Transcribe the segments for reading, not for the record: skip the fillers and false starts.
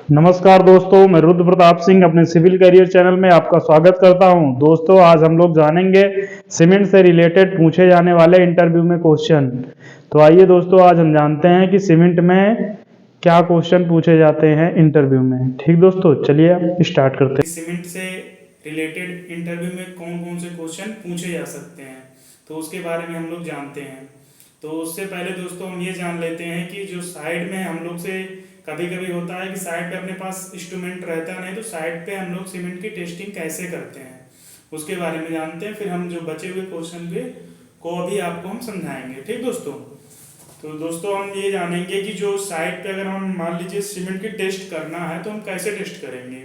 नमस्कार दोस्तों, मैं रुद्र प्रताप सिंह अपने सिविल करियर चैनल में आपका स्वागत करता हूं। दोस्तों, आज हम लोग जानेंगे सीमेंट से रिलेटेड पूछे जाने वाले इंटरव्यू में क्वेश्चन। तो आइए दोस्तों, आज हम जानते हैं कि सीमेंट में क्या क्वेश्चन पूछे जाते हैं इंटरव्यू में। ठीक दोस्तों, चलिए स्टार्ट करते हैं। सीमेंट से रिलेटेड इंटरव्यू में कौन कौन से क्वेश्चन पूछे जा सकते हैं, तो उसके बारे में हम लोग जानते हैं। तो उससे पहले दोस्तों हम ये जान लेते हैं कि जो साइड में हम लोग से कभी कभी होता है कि साइड पे अपने पास इंस्ट्रूमेंट रहता नहीं, तो साइड पे हम लोग सीमेंट की टेस्टिंग कैसे करते हैं उसके बारे में जानते हैं। फिर हम जो बचे हुए क्वेश्चन के को अभी आपको हम समझाएंगे। ठीक दोस्तों, तो दोस्तों हम ये जानेंगे कि जो साइड पे अगर हम मान लीजिए सीमेंट की टेस्ट करना है तो हम कैसे टेस्ट करेंगे।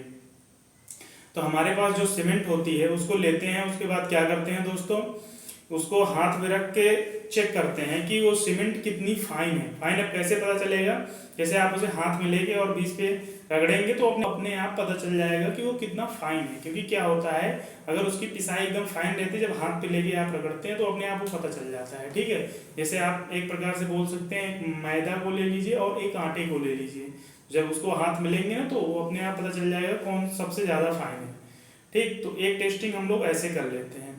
तो हमारे पास जो सीमेंट होती है उसको लेते हैं, उसके बाद क्या करते हैं दोस्तों, उसको हाथ में रख के चेक करते हैं कि वो सीमेंट कितनी फाइन है। फाइन अब कैसे पता चलेगा, जैसे आप उसे हाथ में लेके और बीच पे रगड़ेंगे तो अपने अपने आप पता चल जाएगा कि वो कितना फाइन है। क्योंकि क्या होता है, अगर उसकी पिसाई एकदम फाइन रहती है, जब हाथ पे लेके आप रगड़ते हैं तो अपने आप वो पता चल जाता है। ठीक है, जैसे आप एक प्रकार से बोल सकते हैं, एक मैदा को ले लीजिए और एक आटे को ले लीजिए, जब उसको हाथ में लेंगे ना तो वो अपने आप पता चल जाएगा कौन सबसे ज़्यादा फाइन है। ठीक, तो एक टेस्टिंग हम लोग ऐसे कर लेते हैं।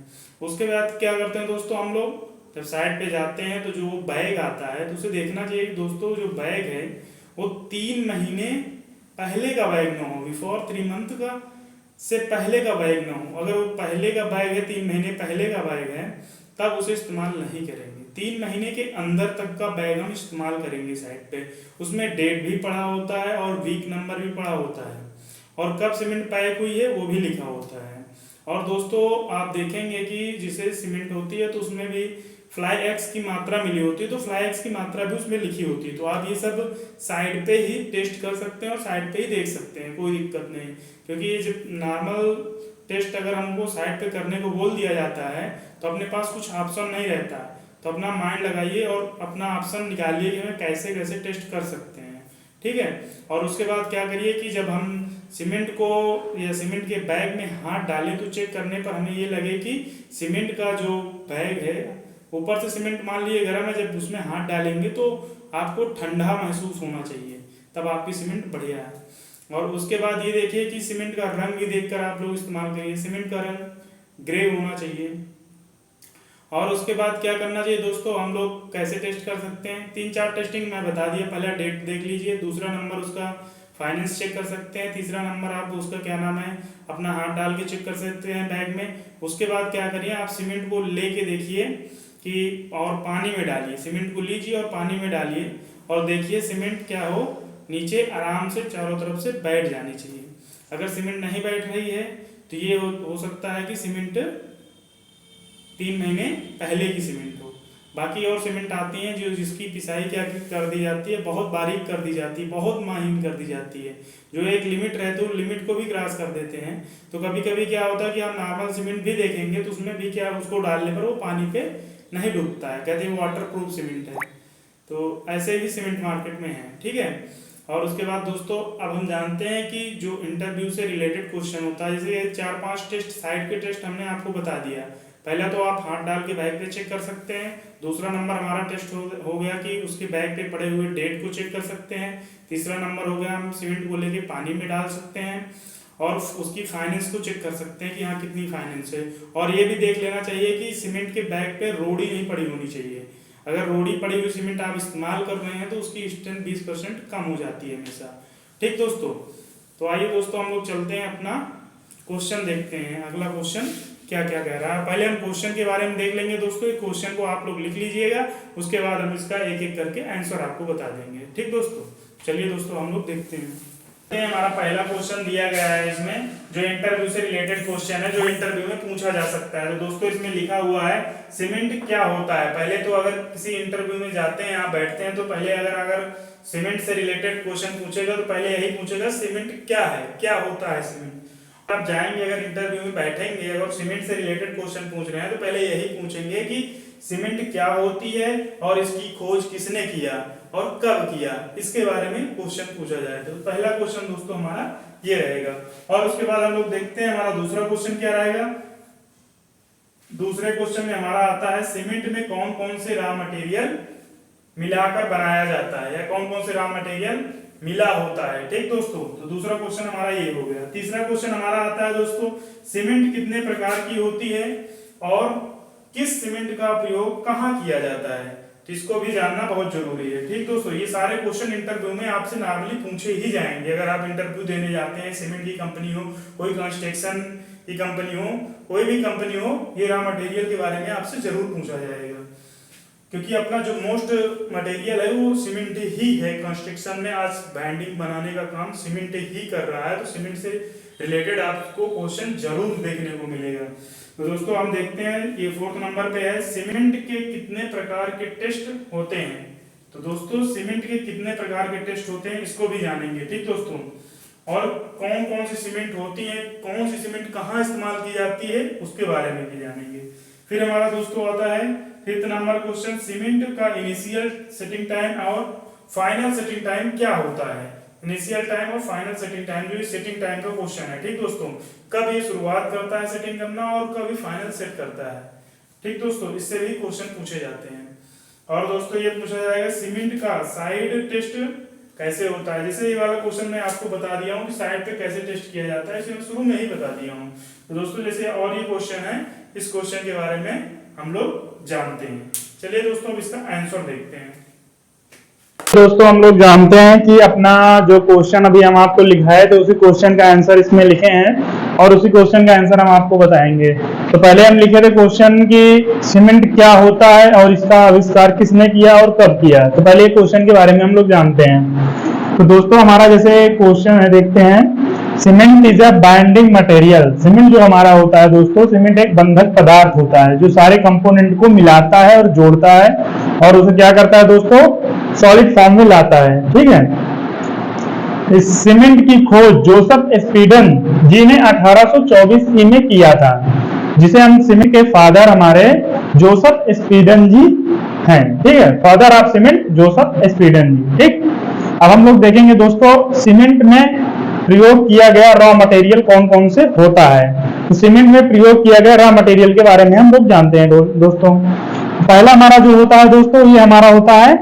उसके बाद क्या करते हैं दोस्तों, हम लोग जब साइड पे जाते हैं तो जो बैग आता है तो उसे देखना चाहिए कि दोस्तों जो बैग है वो 3 महीने पहले का बैग ना हो, बिफोर 3 मंथ का से पहले का बैग ना हो। अगर वो पहले का बैग है, 3 महीने पहले का बैग है, तब उसे इस्तेमाल नहीं करेंगे। 3 महीने के अंदर तक का बैग हम इस्तेमाल करेंगे साइड पे। उसमें डेट भी पड़ा होता है और वीक नंबर भी पड़ा होता है और कब सीमेंट पैक हुई है वो भी लिखा होता है। और दोस्तों आप देखेंगे कि जिसे सीमेंट होती है तो उसमें भी फ्लाई एक्स की मात्रा मिली होती है, तो फ्लाई एक्स की मात्रा भी उसमें लिखी होती है। तो आप ये सब साइड पे ही टेस्ट कर सकते हैं और साइड पे ही देख सकते हैं, कोई दिक्कत नहीं। क्योंकि ये जब नॉर्मल टेस्ट अगर हमको साइड पे करने को बोल दिया जाता है तो अपने पास कुछ ऑप्शन नहीं रहता, तो अपना माइंड लगाइए और अपना ऑप्शन निकालिए कि हमें कैसे कैसे टेस्ट कर सकते हैं। ठीक है, और उसके बाद क्या करिए कि जब हम सीमेंट को या सीमेंट के बैग में हाथ डालें तो चेक करने पर हमें ये लगे कि सीमेंट का जो बैग है, ऊपर से सीमेंट मान लिए गर्म है, जब उसमें हाथ डालेंगे तो आपको ठंडा महसूस होना चाहिए, तब आपकी सीमेंट बढ़िया है। और उसके बाद ये देखिए कि सीमेंट का रंग भी देखकर आप लोग इस्तेमाल करिए। सीमेंट का रंग ग्रे होना चाहिए। और उसके बाद क्या करना चाहिए दोस्तों, हम लोग कैसे टेस्ट कर सकते हैं, 3-4 टेस्टिंग मैं बता दिया। पहला डेट देख लीजिए, दूसरा नंबर उसका फाइनेंस चेक कर सकते हैं, तीसरा नंबर आप उसका क्या नाम है अपना हाथ डाल के चेक कर सकते हैं बैग में। उसके बाद क्या करिए, आप सीमेंट को लेके देखिए कि और पानी में डालिए, सीमेंट को लीजिए और पानी में डालिए और देखिए सीमेंट क्या हो, नीचे आराम से चारों तरफ से बैठ जानी चाहिए। अगर सीमेंट नहीं बैठ रही है तो ये हो सकता है कि सीमेंट 3 महीने पहले की सीमेंट हो। बाकी और सीमेंट आती हैं जो जिसकी पिसाई क्या कर दी जाती है, बहुत बारीक कर दी जाती है, बहुत महीन कर दी जाती है, जो एक लिमिट रहती है उस लिमिट को भी क्रॉस कर देते हैं। तो कभी कभी क्या होता है कि आप नॉर्मल सीमेंट भी देखेंगे तो उसमें भी क्या उसको डालने पर वो पानी पे नहीं डूबता है, कहते हैं वाटर प्रूफ सीमेंट है। तो ऐसे भी सीमेंट मार्केट में है। ठीक है, और उसके बाद दोस्तों अब हम जानते हैं कि जो इंटरव्यू से रिलेटेड क्वेश्चन होता है, जैसे 4-5 टेस्ट साइड के टेस्ट हमने आपको बता दिया। पहला तो आप हाथ डाल के बैग पे चेक कर सकते हैं, दूसरा नंबर हमारा टेस्ट हो गया कि उसके बैग पे पड़े हुए डेट को चेक कर सकते हैं, तीसरा नंबर हो गया हम सीमेंट को लेके पानी में डाल सकते हैं और उसकी फाइनेंस को चेक कर सकते हैं कि हाँ कितनी फाइनेंस है। और ये भी देख लेना चाहिए कि सीमेंट के बैग पे रोड़ी नहीं पड़ी होनी चाहिए। अगर रोड़ी पड़ी हुई सीमेंट आप इस्तेमाल कर रहे हैं तो उसकी स्ट्रेंथ 20% कम हो जाती है हमेशा। ठीक दोस्तों, तो आइए दोस्तों हम लोग चलते हैं अपना क्वेश्चन देखते हैं, अगला क्वेश्चन क्या क्या कह रहा है। पहले हम क्वेश्चन के बारे में देख लेंगे दोस्तों, एक क्वेश्चन को आप लोग लिख लीजिएगा, उसके बाद हम इसका एक एक करके आंसर आपको बता देंगे। ठीक दोस्तों, चलिए दोस्तों हम लोग देखते हैं। हमारा पहला क्वेश्चन दिया गया है इसमें, जो इंटरव्यू से रिलेटेड क्वेश्चन है, जो इंटरव्यू में पूछा जा सकता है। तो दोस्तों इसमें लिखा हुआ है सीमेंट क्या होता है। पहले तो अगर किसी इंटरव्यू में जाते हैं, आप बैठते हैं, तो पहले अगर सीमेंट से रिलेटेड क्वेश्चन पूछेगा तो पहले यही पूछेगा सीमेंट क्या है, क्या होता है सीमेंट। आप जाएंगे अगर इंटरव्यू में बैठेंगे, अगर सीमेंट से रिलेटेड क्वेश्चन पूछ रहे हैं तो पहले यही पूछेंगे कि सीमेंट क्या होती है और इसकी खोज किसने किया और कब किया, इसके बारे में क्वेश्चन पूछा जाए। तो पहला क्वेश्चन दोस्तों हमारा ये रहेगा। और उसके बाद हम लोग देखते हैं हमारा दूसरा क्वेश्चन क्या रहेगा। दूसरे क्वेश्चन में हमारा आता है सीमेंट में कौन कौन से रॉ मटेरियल मिलाकर बनाया जाता है, या कौन कौन से रॉ मटेरियल मिला होता है। ठीक दोस्तों, तो दूसरा क्वेश्चन हमारा ये हो गया। तीसरा क्वेश्चन हमारा आता है दोस्तों, सीमेंट कितने प्रकार की होती है और किस सीमेंट का प्रयोग कहाँ किया जाता है, तो इसको भी जानना बहुत जरूरी है। ठीक दोस्तों, ये सारे क्वेश्चन इंटरव्यू में आपसे नॉर्मली पूछे ही जाएंगे। अगर आप इंटरव्यू देने जाते हैं, सीमेंट की कंपनी हो, कोई कंस्ट्रक्शन की कंपनी हो, कोई भी कंपनी हो, ये रॉ मटेरियल के बारे में आपसे जरूर पूछा जाएगा, क्योंकि अपना जो मोस्ट मटेरियल है वो सीमेंट ही है। कंस्ट्रक्शन में आज बैंडिंग बनाने का काम सीमेंट ही कर रहा है, तो सीमेंट से रिलेटेड आपको क्वेश्चन जरूर देखने को मिलेगा। तो दोस्तों हम देखते हैं, ये 4th नंबर पे है, सीमेंट के कितने प्रकार के टेस्ट होते हैं। तो दोस्तों सीमेंट के कितने प्रकार के टेस्ट होते हैं इसको भी जानेंगे। ठीक दोस्तों, और कौन कौन सी सीमेंट होती है, कौन सी सीमेंट कहाँ इस्तेमाल की जाती है उसके बारे में भी जानेंगे। फिर हमारा दोस्तों आता है 5th नंबर क्वेश्चन, सीमेंट का इनिशियल सेटिंग टाइम और फाइनल सेटिंग टाइम क्या होता है। इनिशियल टाइम और फाइनल सेटिंग टाइम, जो सेटिंग टाइम का क्वेश्चन है। ठीक दोस्तों, कब ये शुरुआत करता है सेटिंग करना और कब ये फाइनल सेट करता है। ठीक दोस्तों, इससे भी क्वेश्चन पूछे जाते हैं। और दोस्तों ये पूछा जाएगा सीमेंट का साइड टेस्ट कैसे होता है। जैसे ये वाला क्वेश्चन मैं आपको बता दिया हूँ कि साइड पे कैसे टेस्ट किया जाता है, इसे मैं शुरू में ही बता दिया हूँ। तो दोस्तों जैसे और ये क्वेश्चन है, इस क्वेश्चन के बारे में हम लोग जानते हैं। चलिए दोस्तों अब इसका आंसर देखते हैं। दोस्तों हम लोग जानते हैं कि अपना जो क्वेश्चन अभी हम आपको लिखा है, तो उसी क्वेश्चन का आंसर इसमें लिखे हैं और उसी क्वेश्चन का आंसर हम आपको बताएंगे। तो पहले हम लिखे थे क्वेश्चन कि सीमेंट क्या होता है और इसका आविष्कार किसने किया और कब किया। तो पहले क्वेश्चन के बारे में हम लोग जानते हैं। तो दोस्तों हमारा जैसे क्वेश्चन है, देखते हैं, cement is a binding material. Cement जो हमारा होता है दोस्तों, सीमेंट एक बंधक पदार्थ होता है जो सारे कंपोनेंट को मिलाता है और जोड़ता है और उसे क्या करता है दोस्तों, सॉलिड फॉर्म में लाता है। ठीक है। इस सीमेंट की खोज जोसेफ स्पीडन जी ने 1824 में किया था, जिसे हम सीमेंट के फादर हमारे जोसेफ स्पीडन जी हैं। ठीक है, फादर ऑफ सीमेंट जोसेफ स्पीडन जी। ठीक, अब हम लोग देखेंगे दोस्तों सीमेंट में प्रयोग किया गया रॉ मटेरियल कौन कौन से होता है। तो सीमेंट में प्रयोग किया गया रॉ मटेरियल के बारे में हम लोग जानते हैं दोस्तों। पहला हमारा जो होता है दोस्तों, ये हमारा होता है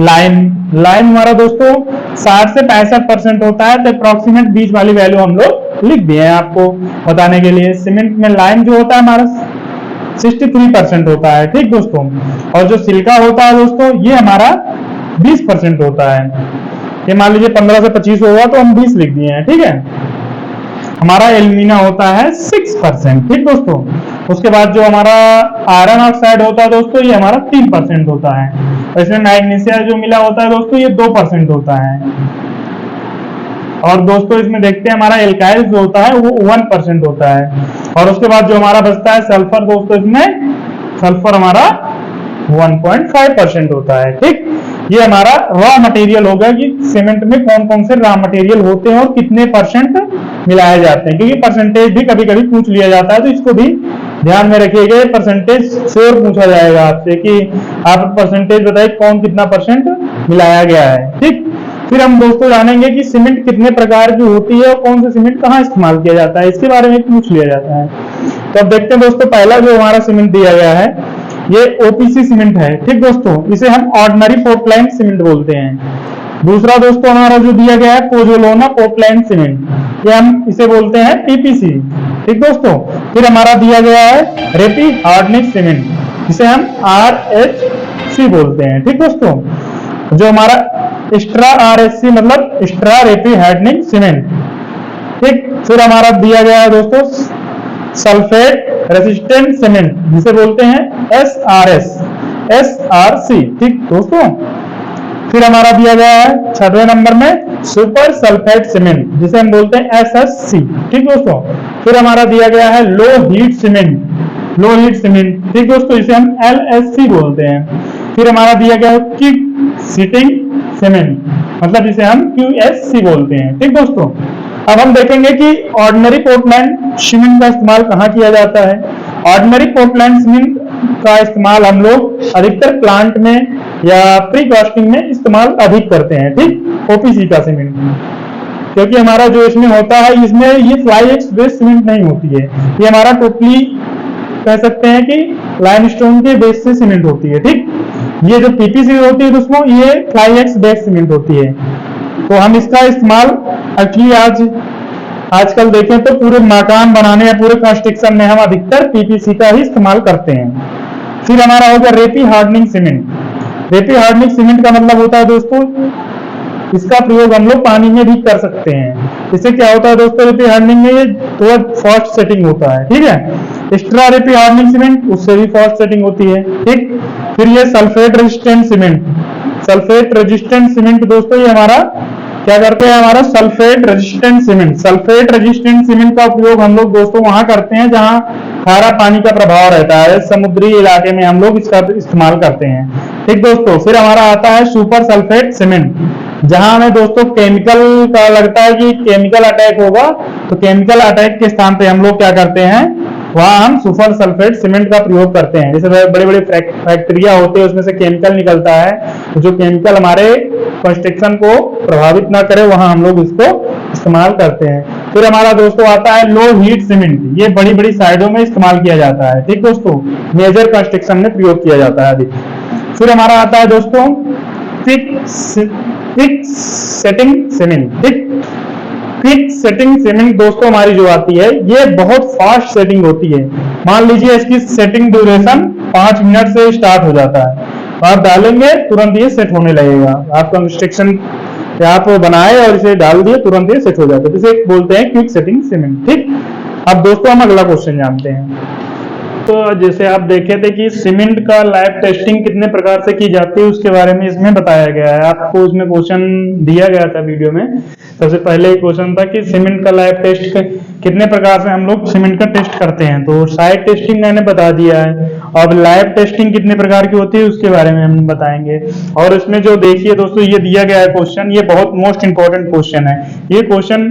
लाइम। लाइम हमारा दोस्तों 60 से 65% होता है। तो अप्रोक्सीमेट बीच वाली वैल्यू हम लोग लिख दिए हैं आपको बताने के लिए। सीमेंट में लाइम जो होता है हमारा 63% होता है। ठीक दोस्तों, और जो सिलिका होता है दोस्तों, ये हमारा 20% होता है। ये मान लीजिए 15 से 25 होगा तो हम 20 लिख दिए हैं। ठीक है, हमारा एल्यूमिना होता है 6%। ठीक दोस्तों, उसके बाद जो हमारा आयरन ऑक्साइड होता है दोस्तों, ये हमारा 3% होता है। और इसमें मैग्नीशियम जो मिला होता है दोस्तों, ये 2% होता है। और दोस्तों इसमें देखते हैं हमारा एल्काइल जो होता है वो 1% होता है। और उसके बाद जो हमारा बचता है सल्फर दोस्तों, इसमें सल्फर हमारा 1.5% होता है। ठीक, ये हमारा रॉ मटेरियल होगा कि सीमेंट में कौन कौन से रॉ मटेरियल होते हैं और कितने परसेंट मिलाए जाते हैं, क्योंकि परसेंटेज भी कभी कभी पूछ लिया जाता है, तो इसको भी ध्यान में रखिएगा। परसेंटेज श्योर पूछा जाएगा आपसे कि आप परसेंटेज बताइए कौन कितना परसेंट मिलाया गया है। ठीक, फिर हम दोस्तों जानेंगे कि सीमेंट कितने प्रकार की होती है और कौन सा सीमेंट कहाँ इस्तेमाल किया जाता है, इसके बारे में पूछ लिया जाता है। तो अब देखते हैं दोस्तों, पहला जो हमारा सीमेंट दिया गया है ये ओपीसी सीमेंट है। ठीक दोस्तों, इसे हम ऑर्डिनरी पोर्टलैंड सीमेंट बोलते हैं। दूसरा दोस्तों हमारा जो दिया गया है पोजोलाना पोर्टलैंड सीमेंट, ये हम इसे बोलते हैं पीपीसी। ठीक दोस्तों, फिर हमारा दिया गया है रेपी हार्डनिक सीमेंट, जिसे हम आरएचसी बोलते हैं। ठीक दोस्तों, जो हमारा एक्स्ट्रा आरएचसी मतलब एक्स्ट्रा रेपी हार्डनिक सीमेंट। ठीक, फिर हमारा दिया गया है दोस्तों सल्फेट रेसिस्टेंट सीमेंट, जिसे बोलते हैं एसआरसी। ठीक दोस्तों, फिर हमारा दिया गया है 6वें नंबर में सुपर सल्फेट सीमेंट, जिसे हम बोलते हैं एसएससी। ठीक दोस्तों, फिर हमारा दिया गया है low heat cement, low heat cement. ठीक दोस्तों, इसे हम एलएससी बोलते हैं। फिर हमारा दिया गया है किक सीटिंग सीमेंट, मतलब इसे हम क्यूएससी बोलते हैं। ठीक दोस्तों, अब हम देखेंगे कि ऑर्डिनरी पोर्टलैंड सीमेंट का इस्तेमाल कहाँ किया जाता है। ऑर्डिनरी पोर्टलैंड सीमेंट का इस्तेमाल हम लोग अधिकतर प्लांट में या प्री कास्टिंग में इस्तेमाल अधिक करते हैं। ठीक, ओपीसी का सीमेंट, क्योंकि हमारा जो इसमें होता है, इसमें ये फ्लाई एक्स बेस्ड सीमेंट नहीं होती है, ये हमारा टोटली कह सकते हैं कि लाइमस्टोन के बेस से सीमेंट होती है। ठीक, ये जो पीपीसी होती है दोस्तों, ये फ्लाई एक्स बेस्ड सीमेंट होती है। तो हम इसका इस्तेमाल एक्चुअली आजकल देखें तो पूरे मकान बनाने या पूरे कंस्ट्रक्शन में हम अधिकतर पीपीसी का ही इस्तेमाल करते हैं। फिर हमारा हो गया रेती हार्डनिंग सीमेंट। रेती हार्डनिंग सीमेंट का मतलब होता है दोस्तों, इसका प्रयोग हम लोग पानी में भी कर सकते हैं। इससे क्या होता है दोस्तों, रेती हार्डनिंग में ये थोड़ा फास्ट सेटिंग होता है, ठीक है। एक्स्ट्रा रेती हार्डनिंग सीमेंट, उससे भी फास्ट सेटिंग होती है, ठीक। फिर ये sulphate resistant cement. Sulphate resistant cement दोस्तों ये हमारा क्या करते हैं, हमारा sulphate resistant cement. Sulphate resistant cement का उपयोग हम लोग दोस्तों वहां करते हैं जहां खारा पानी का प्रभाव रहता है, समुद्री इलाके में हम लोग इसका इस्तेमाल करते हैं, ठीक दोस्तों। फिर हमारा आता है सुपर सल्फेट सीमेंट, जहां हमें दोस्तों केमिकल का लगता है कि केमिकल अटैक होगा, तो केमिकल अटैक के स्थान पे हम लोग क्या करते हैं, वहां हम सुपर सल्फेट सीमेंट का प्रयोग करते हैं। जैसे बड़े बड़े फैक्ट्रिया होते हैं, उसमें से केमिकल निकलता है, तो जो केमिकल हमारे कंस्ट्रक्शन को प्रभावित ना करे, वहां हम लोग इसको इस्तेमाल करते हैं। फिर हमारा दोस्तों आता है लो हीट सीमेंट। ये बड़ी बड़ी साइडों में इस्तेमाल किया जाता है, ठीक दोस्तों, मेजर कंस्ट्रक्शन में प्रयोग किया जाता है अधिक। फिर हमारा आता है दोस्तों quick setting cement. Quick setting cement दोस्तों हमारी जो आती है, ये बहुत फास्ट सेटिंग होती है। मान लीजिए इसकी सेटिंग ड्यूरेशन 5 मिनट से स्टार्ट हो जाता है, तो आप डालेंगे तुरंत ये सेट होने लगेगा। आप कंस्ट्रक्शन आप बनाए और इसे डाल दिए, तुरंत ये सेट हो जाता है, जिसे बोलते हैं क्विक सेटिंग सीमेंट, ठीक। अब दोस्तों हम अगला क्वेश्चन जानते हैं। तो जैसे आप देखे थे कि सीमेंट का लाइव टेस्टिंग कितने प्रकार से की जाती है, उसके बारे में इसमें बताया गया है। आपको उसमें क्वेश्चन दिया गया था वीडियो में। सबसे पहले एक क्वेश्चन था कि सीमेंट का लाइव टेस्ट कितने प्रकार से हम लोग सीमेंट का टेस्ट करते हैं, तो साइड टेस्टिंग मैंने बता दिया है। अब लाइव टेस्टिंग कितने प्रकार की होती है उसके बारे में हम बताएंगे। और इसमें जो देखिए दोस्तों, ये दिया गया है क्वेश्चन, ये बहुत मोस्ट इंपॉर्टेंट क्वेश्चन है। ये क्वेश्चन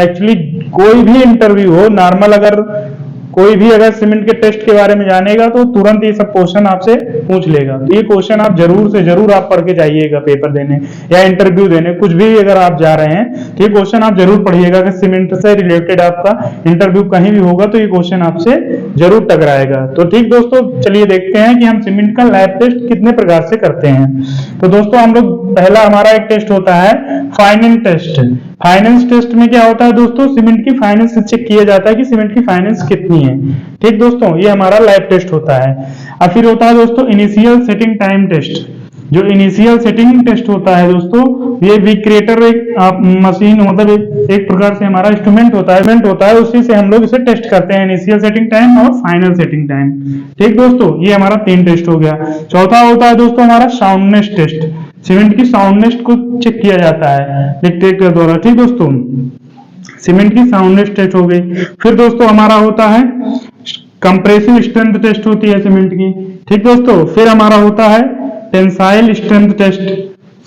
एक्चुअली कोई भी इंटरव्यू हो, नॉर्मल अगर कोई भी अगर सीमेंट के टेस्ट के बारे में जानेगा तो तुरंत ये सब क्वेश्चन आपसे पूछ लेगा। तो ये क्वेश्चन आप जरूर से जरूर आप पढ़ के जाइएगा पेपर देने या इंटरव्यू देने, कुछ भी अगर आप जा रहे हैं तो ये क्वेश्चन आप जरूर पढ़िएगा। अगर सीमेंट से रिलेटेड आपका इंटरव्यू कहीं भी होगा तो ये क्वेश्चन आपसे जरूर टकराएगा। तो ठीक दोस्तों, चलिए देखते हैं कि हम सीमेंट का लैब टेस्ट कितने प्रकार से करते हैं। तो दोस्तों हम लोग पहला हमारा एक टेस्ट होता है फाइनेंस टेस्ट। फाइनेंस टेस्ट में क्या होता है दोस्तों, सीमेंट की फाइनेंस चेक किया जाता है कि सीमेंट की फाइनेंस कितनी है, ठीक दोस्तों, ये हमारा लाइव टेस्ट होता है। अब फिर होता है दोस्तों इनिशियल सेटिंग टाइम टेस्ट। जो इनिशियल सेटिंग टेस्ट होता है दोस्तों, ये विक्रेटर एक मशीन मतलब एक प्रकार से हमारा इंस्ट्रूमेंट होता है, उसी से हम लोग इसे टेस्ट करते हैं, इनिशियल सेटिंग टाइम और फाइनल सेटिंग टाइम, ठीक दोस्तों। ये हमारा 3 टेस्ट हो गया। चौथा होता है दोस्तों हमारा साउंडनेस टेस्ट। सीमेंट की साउंडनेस को चेक किया जाता है डिटेक्टर द्वारा, ठीक दोस्तों। सीमेंट की साउंडनेस टेस्ट हो गई। फिर दोस्तों हमारा होता है कंप्रेसिव स्ट्रेंथ टेस्ट होती है सीमेंट की, ठीक दोस्तों। फिर हमारा होता है टेंसाइल स्ट्रेंथ टेस्ट,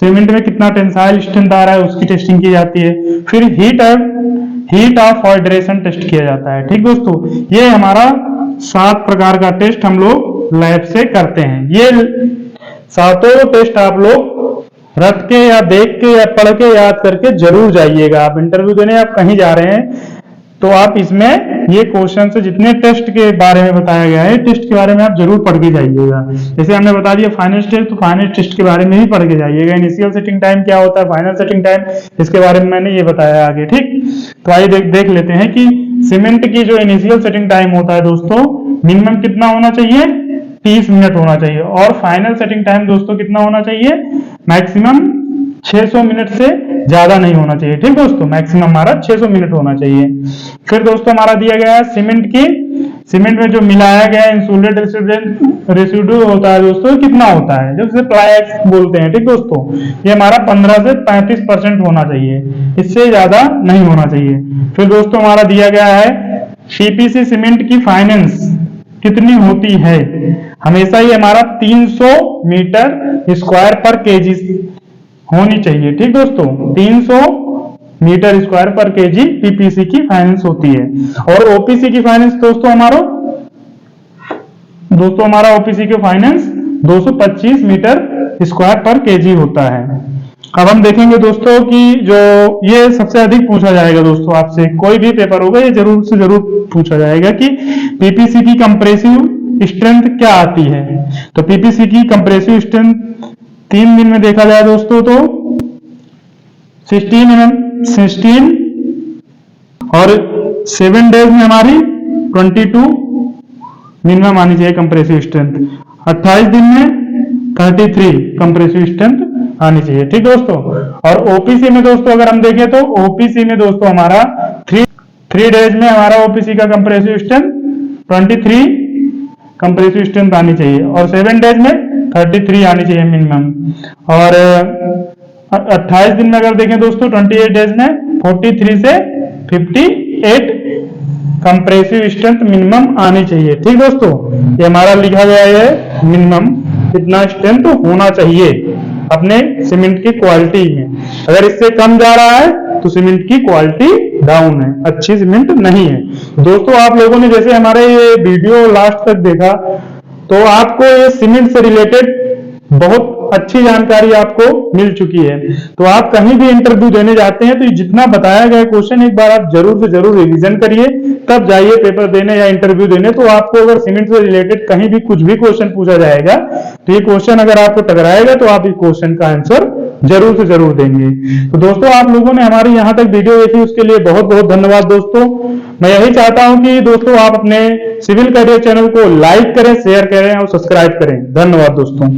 सीमेंट में कितना टेंसाइल स्ट्रेंथ आ रहा है उसकी टेस्टिंग की जाती है। फिर हीट ऑफ हाइड्रेशन टेस्ट किया जाता है, ठीक दोस्तों। ये हमारा 7 प्रकार का टेस्ट हम लोग लैब से करते हैं। ये 7 टेस्ट आप लोग रट के या देख के या पढ़ के याद करके जरूर जाइएगा। आप इंटरव्यू देने आप कहीं जा रहे हैं तो आप इसमें ये क्वेश्चन से जितने टेस्ट के बारे में बताया गया है, टेस्ट के बारे में आप जरूर पढ़ के जाइएगा। जैसे हमने बता दिया फाइनेंस टेस्ट, तो फाइनेंस टेस्ट के बारे में भी पढ़ के जाइएगा। इनिशियल सेटिंग टाइम क्या होता है, फाइनल सेटिंग टाइम, इसके बारे में मैंने ये बताया आगे, ठीक। तो आइए देख लेते हैं कि सीमेंट की जो इनिशियल सेटिंग टाइम होता है दोस्तों, मिनिमम कितना होना चाहिए, 30 मिनट होना चाहिए। और फाइनल सेटिंग टाइम दोस्तों कितना होना चाहिए, मैक्सिमम 600 मिनट से ज्यादा नहीं होना चाहिए, ठीक दोस्तों। मैक्सिमम हमारा 600 मिनट होना चाहिए। फिर दोस्तों हमारा दिया गया है सीमेंट में जो मिलाया गया इंसुलेट रेसिड्यू होता है दोस्तों, कितना होता है, जिसे फ्लाई ऐश बोलते हैं, ठीक दोस्तों। ये हमारा 15 से 35% होना चाहिए, इससे ज्यादा नहीं होना चाहिए। फिर दोस्तों हमारा दिया गया है पीपीसी सीमेंट की फाइनेंस कितनी होती है, हमेशा ये हमारा 300 मीटर स्क्वायर पर केजी होनी चाहिए, ठीक दोस्तों। 300 मीटर स्क्वायर पर केजी पीपीसी की फाइनेंस होती है। और ओपीसी की फाइनेंस दोस्तों हमारा ओपीसी की फाइनेंस 225 मीटर स्क्वायर पर केजी होता है। अब हम देखेंगे दोस्तों कि जो ये सबसे अधिक पूछा जाएगा दोस्तों, आपसे कोई भी पेपर होगा ये जरूर से जरूर पूछा जाएगा कि पीपीसी की कंप्रेसिव स्ट्रेंथ क्या आती है। तो पीपीसी की कंप्रेसिव स्ट्रेंथ 3 दिन में देखा जाए दोस्तों तो 16 और 7 डेज में हमारी 22 मिनिमम आनी चाहिए कंप्रेसिव स्ट्रेंथ। 28 दिन में 33 कंप्रेसिव स्ट्रेंथ आनी चाहिए। ठीक दोस्तों, और ओपीसी में दोस्तों अगर हम देखें तो ओपीसी में दोस्तों हमारा 3 डेज में हमारा ओपीसी का कंप्रेसिव स्ट्रेंथ 23 कंप्रेसिव स्ट्रेंथ आनी चाहिए और 7 डेज में 33 आनी चाहिए मिनिमम। और 28 दिन में अगर देखें दोस्तों 28 डेज में 43 से 58 कंप्रेसिव स्ट्रेंथ मिनिमम आनी चाहिए। ठीक दोस्तों, ये हमारा लिखा गया है मिनिमम कितना स्ट्रेंथ होना चाहिए अपने सीमेंट की क्वालिटी में। अगर इससे कम जा रहा है तो सीमेंट की क्वालिटी डाउन है, अच्छी सीमेंट नहीं है। दोस्तों आप लोगों ने जैसे हमारे ये वीडियो लास्ट तक देखा तो आपको ये सीमेंट से रिलेटेड बहुत अच्छी जानकारी आपको मिल चुकी है। तो आप कहीं भी इंटरव्यू देने जाते हैं तो जितना बताया गया क्वेश्चन एक बार आप जरूर से जरूर रिवीजन करिए, तब जाइए पेपर देने या इंटरव्यू देने। तो आपको अगर सीमेंट से रिलेटेड कहीं भी कुछ भी क्वेश्चन पूछा जाएगा तो ये क्वेश्चन अगर आपको टकराएगा तो आप इस क्वेश्चन का आंसर जरूर से जरूर देंगे। तो दोस्तों आप लोगों ने हमारी यहाँ तक वीडियो देखी उसके लिए बहुत बहुत धन्यवाद दोस्तों। मैं यही चाहता हूँ कि दोस्तों आप अपने सिविल करियर चैनल को लाइक करें, शेयर करें और सब्सक्राइब करें। धन्यवाद दोस्तों।